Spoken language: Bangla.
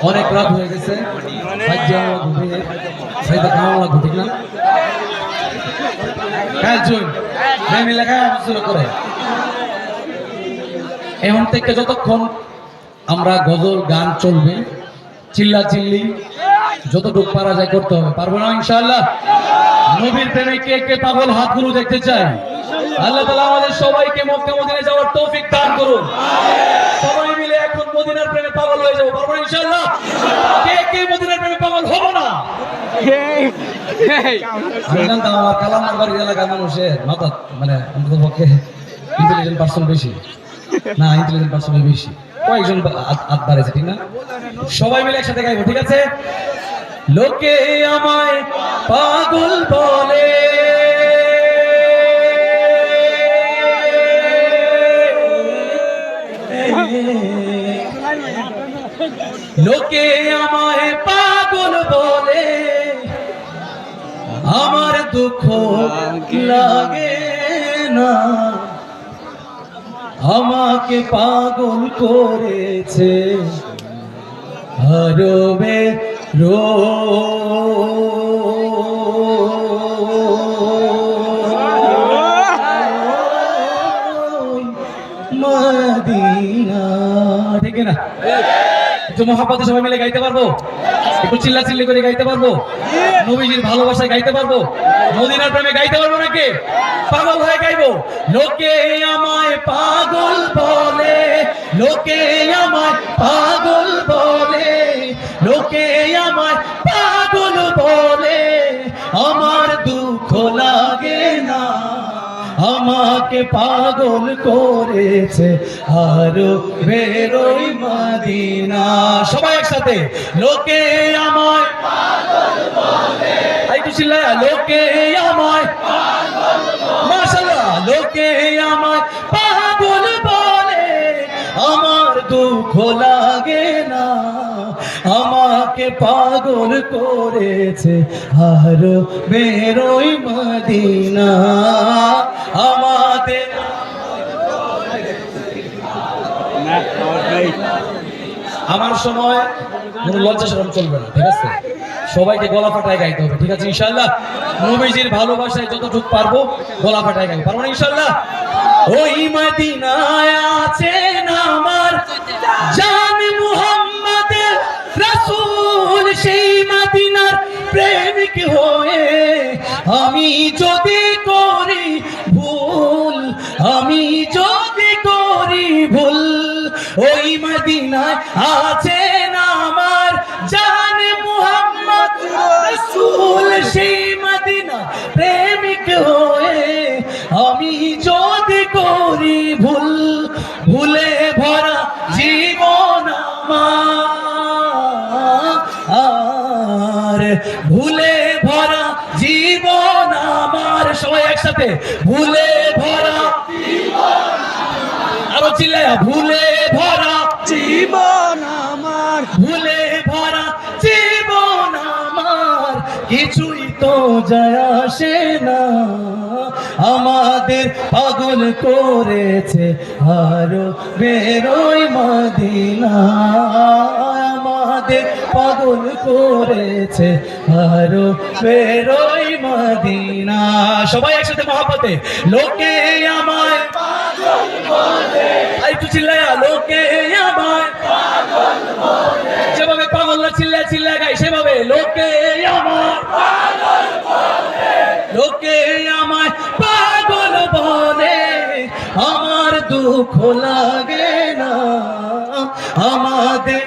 অনেক রাত হয়ে গেছে, ঠিক না? এখন থেকে যতক্ষণ আমরা গজল গান চলবে, চিল্লা চিল্লি যতটুকু পারা যায় করতে হবে। পারবো না ইনশাআল্লাহ? নবীর প্রেমে কে কে পাগল হাতগুলো দেখতে চাই? আল্লাহ তাআলা আমাদের সবাইকে মক্কা মদিনায় যাওয়ার তৌফিক দান করুন। সবাই মিলে এখন মদিনার প্রেমে পাগল হয়ে যাবো। পারবো না ইনশাআল্লাহ? কে কে মদিনার প্রেমে পাগল হবো না? আমি জানতাম আমার কালামার বাড়ির এলাকার মানুষের মাথা মানে অন্তত পক্ষে ইন্টেলিজেন্ট পার্সন বেশি না, ইন্টেলিজেন্ট পার্সন বেশি, কয়েকজন হাত বাড়েছে, ঠিক না? সবাই মিলে একসাথে গাইবো, ঠিক আছে? লোকে আমায় পাগল বলে, লোকে আমায় পাগল বলে, আমার দুঃখ লাগে না, আমাকে পাগল করেছে আরবে মদিনা, ঠিক না? একটু মহাব্বতে সবাই মিলে গাইতে পারবো? একটু চিল্লা চিল্লি করে গাইতে পারবো? নবীজির ভালোবাসায় গাইতে পারবো? মদিনার প্রেমে গাইতে পারবো নাকি? পাগল হয়ে গাইবো। লোকে আমায় পাগল বলে, লোকে আমায় পাগল বলে, লোকে আমায় পাগল বলে, আমার দুঃখ লাগে না, আমাকে পাগল করেছে আরো বেরোই মদিনা। সবাই একসাথে, লোকে আমায় পাগল বলে, একটু চিল্লায়া, লোকে আমায় পাগল বলে, মাশাআল্লাহ, লোকে আমায় পাগল বলে, আমার দুঃখ লাগে না, আমাকে পাগল করেছে আরো বেরোই মদিনা। আমাদের আমার সময় কোনো লজ্জা শরম চলবে না, ঠিক আছে? সবাইকে গলা ফাটায় গাইতে হবে, ঠিক আছে ইনশাআল্লাহ? নবীজির ভালোবাসায় যতটুকু পারবো গলা ফাটায় গাইবো। পারবো না ইনশাআল্লাহ? ওই মদিনায় আছেন আমার জান মুহাম্মদ রাসূল, সেই মদিনার প্রেমিক হয়ে আমি যদি করি ভুল, আমি যদি করি ভুল, ওই মদিনায় আছেন আমার জান মুহাম্মদ রাসূল, সেই মদিনা প্রেমিক হয়ে আমি যদি করি ভুল, ভুলে ভরা জীবন আমার, ভুলে ভরা জীবন আমার, সবাই একসাথে, ভুলে ভরা জীবন, আরো চিল্লায়া, ভুলে ভরা জীবন আমার, ভুলে ভরা জীবন আমার, কিছুই তো যায় আসে না, আমাদের পাগল করেছে আরো বেরোই মদিনা, আমাদের পাগল করেছে আরো বেরোই মদিনা। সবাই একসাথে মহব্বতে, লোকে আমায় পাগল বলে, একটু চিল্লায়া, লোকে আমায় পাগল বলে, যেভাবে পাগলরা চিল্লা চিল্লা গায় সেভাবে, লোকে আমায় পাগল বলে, লোকে আমায় পাগল বলে, আমার দুঃখ লাগে না, আমাদের